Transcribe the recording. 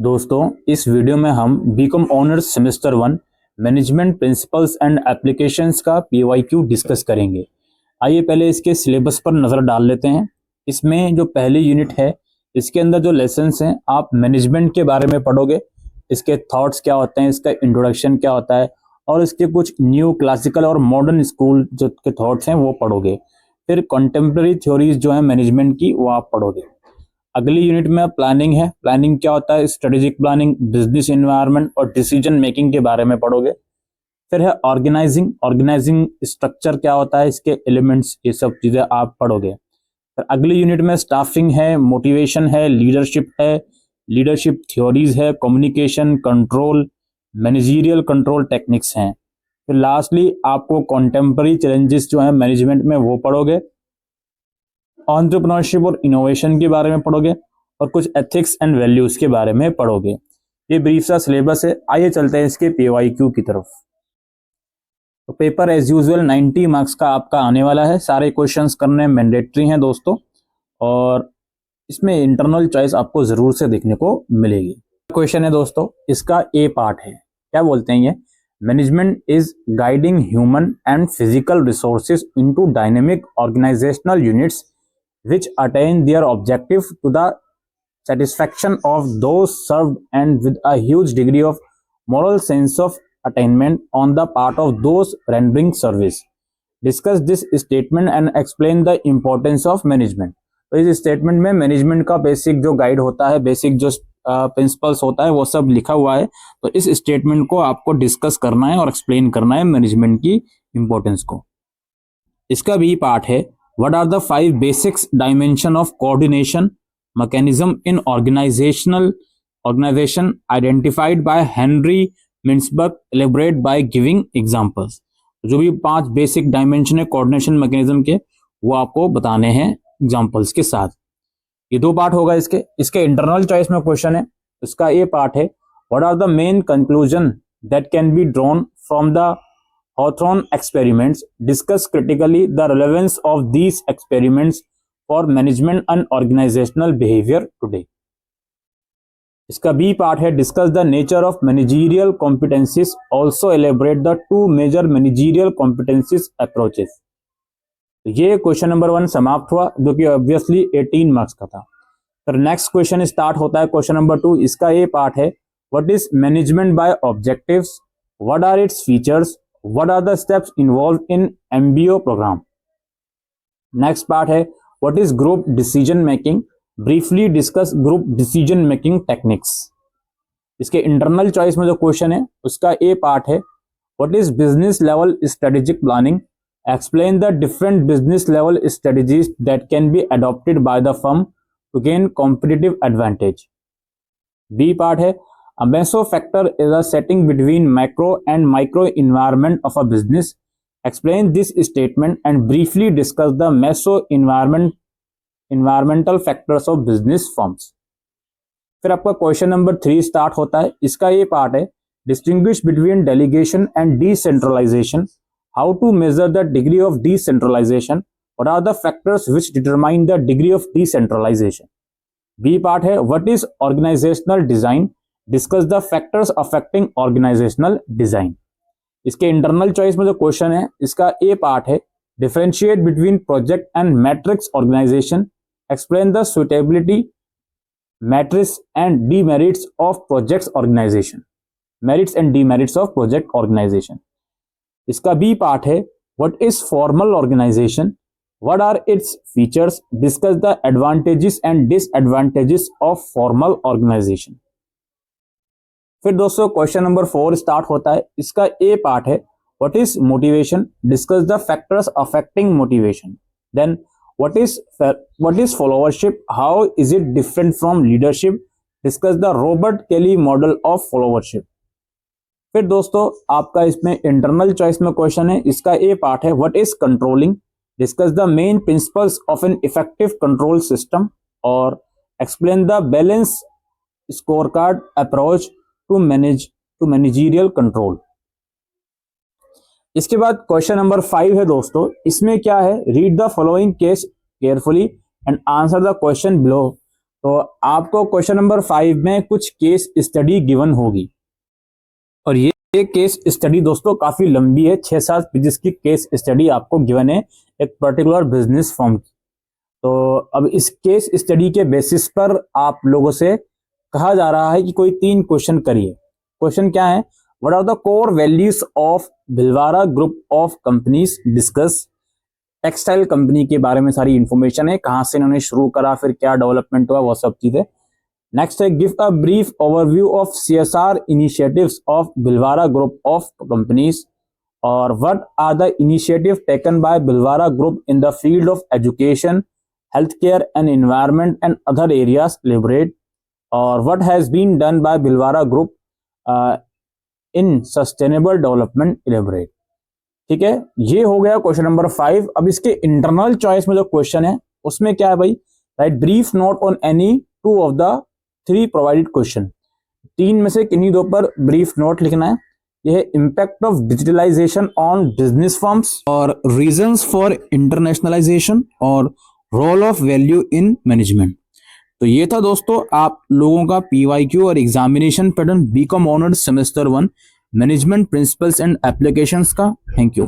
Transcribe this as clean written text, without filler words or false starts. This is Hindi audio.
दोस्तों, इस वीडियो में हम BCom honours semester 1 management principles and applications का पीवाईक्यू डिस्कस करेंगे। आइए पहले इसके सिलेबस पर नज़र डाल लेते हैं। इसमें जो पहली यूनिट है, इसके अंदर जो लेसन्स हैं, आप मैनेजमेंट के बारे में पढ़ोगे। इसके थॉट्स क्या होते हैं, इसका इंट्रोडक्शन क्या होता है और इसके कुछ न्यू क्लासिकल और मॉडर्न स्कूल जो के थॉट्स हैं वो पढ़ोगे। फिर कंटेम्प्रेरी थ्योरीज जो है मैनेजमेंट की, वो आप पढ़ोगे। अगली यूनिट में प्लानिंग है। प्लानिंग क्या होता है, स्ट्रेटेजिक प्लानिंग, बिजनेस एनवायरनमेंट और डिसीजन मेकिंग के बारे में पढ़ोगे। फिर है ऑर्गेनाइजिंग। ऑर्गेनाइजिंग स्ट्रक्चर क्या होता है, इसके एलिमेंट्स, ये सब चीजें आप पढ़ोगे। फिर अगली यूनिट में स्टाफिंग है, मोटिवेशन है, लीडरशिप है, लीडरशिप थ्योरीज है, communication, control, managerial control techniques हैं। फिर लास्टली आपको कॉन्टेम्पररी चैलेंजेस जो है मैनेजमेंट में वो पढ़ोगे। एंटरप्रेन्योरशिप और इनोवेशन के बारे में पढ़ोगे और कुछ एथिक्स एंड वैल्यूज के बारे में पढ़ोगे। ये ब्रीफ सा सिलेबस है। आइए चलते हैं इसके पीवाईक्यू की तरफ। तो पेपर एज यूजुअल 90 मार्क्स का आपका आने वाला है। सारे क्वेश्चंस करने मैंडेटरी हैं दोस्तों, और इसमें इंटरनल चॉइस आपको जरूर से देखने को मिलेगी। क्वेश्चन है दोस्तों, इसका ए पार्ट है। क्या बोलते हैं ये, management is guiding human and physical resources into dynamic organisational units which attain their objective to the satisfaction of those served, and with a huge degree of moral sense of attainment on the part of those rendering service. Discuss this statement and explain the importance of management. तो इस स्टेटमेंट में मैनेजमेंट का बेसिक जो गाइड होता है, बेसिक जो प्रिंसिपल्स होता है, वो सब लिखा हुआ है। तो इस स्टेटमेंट को आपको डिस्कस करना है और एक्सप्लेन करना है मैनेजमेंट की इंपॉर्टेंस को। इसका भी पार्ट है, what are the 5 basics dimension of coordination mechanism in organization identified by Henry Mintzberg, elaborate by giving examples। जो भी 5 बेसिक डायमेंशन है कोऑर्डिनेशन मैकेनिज्म के, वो आपको बताने हैं एग्जांपल्स के साथ। ये 2 पार्ट होगा इसके इंटरनल चॉइस में क्वेश्चन है। इसका ये पार्ट है, what are the main conclusion that can be drawn from the Hawthorne experiments, discuss critically the relevance of these experiments for management and organizational behavior today। इसका बी पार्ट है, discuss the nature of managerial competencies, also elaborate the 2 major managerial competencies approaches। ये क्वेश्चन नंबर 1 समाप्त हुआ, जो कि ऑब्वियसली 18 मार्क्स का था। फिर नेक्स्ट क्वेश्चन स्टार्ट होता है, क्वेश्चन नंबर 2। इसका ये पार्ट है, what is management by objectives, what are its features, what are the steps involved in MBO program। next part है, what is group decision making, briefly discuss group decision making techniques। इसके इंटरनल चॉइस में जो क्वेश्चन है, उसका ए पार्ट है, what is business level strategic planning, explain the different business level strategies that can be adopted by the firm to gain competitive advantage। B part है, a meso factor is a setting between macro and micro environment of a business। Explain this statement and briefly discuss the meso environmental factors of business firms। फिर आपका क्वेश्चन नंबर 3 स्टार्ट होता है। इसका ये पार्ट है, distinguish between delegation and decentralization, how to measure the degree of decentralization, what are the factors which determine the degree of decentralization। B part है, what is organizational design, discuss the factors affecting organisational design. इसके इंटरनल चॉइस में जो क्वेश्चन है, इसका ए पार्ट है, differentiate between project and matrix organisation, explain the suitability, matrix and demerits of projects organisation, merits and demerits of project organisation. इसका बी पार्ट है, what is formal organisation, what are its features, discuss the advantages and disadvantages of formal organisation. फिर दोस्तों क्वेश्चन नंबर 4 स्टार्ट होता है। इसका ए पार्ट है, what is motivation, discuss the factors affecting motivation. Then what is followership, how is it different from leadership, discuss the Robert Kelley model of followership. फिर दोस्तों आपका इसमें इंटरनल चॉइस में क्वेश्चन है। इसका ए पार्ट है, what is controlling, discuss the main principles of an effective control system, और explain the balance scorecard approach to managerial control. इसके बाद क्वेश्चन नंबर 5 है दोस्तों। इसमें क्या है, read the following case carefully and answer the question below तो आपको क्वेश्चन नंबर 5 में कुछ केस स्टडी गिवन होगी और ये केस स्टडी दोस्तों काफी लंबी है, 6-7 पेजेस की केस स्टडी आपको गिवन है एक पर्टिकुलर बिजनेस फर्म की। तो अब इस केस स्टडी के बेसिस पर आप लोगों से कहा जा रहा है कि कोई 3 क्वेश्चन करिए। क्वेश्चन क्या है? What are the core values of Bhilwara group of companies discuss. Textile company के बारे में सारी इंफॉर्मेशन है, कहां से इन्होंने शुरू करा, फिर क्या डेवलपमेंट हुआ, वो सब चीजें। नेक्स्ट है give a brief overview of CSR initiatives of Bhilwara group of companies, और what are the initiative taken by Bhilwara group in the field of education, healthcare and environment and other areas elaborate, or what has been done by Bhilwara Group in sustainable development elaborate। ठीक है, ये हो गया क्वेश्चन नंबर 5। अब इसके इंटरनल चॉइस में जो क्वेश्चन है उसमें क्या है भाई? Right brief note on any 2 of the 3 provided question. 3 में से किन्हीं 2 पर ब्रीफ नोट लिखना है। यह है impact of digitalization on business firms, और रीजंस फॉर इंटरनेशनलाइजेशन, और role of value in management. तो ये था दोस्तों आप लोगों का PYQ और examination pattern BCom honours semester 1 management principles and applications का। Thank you.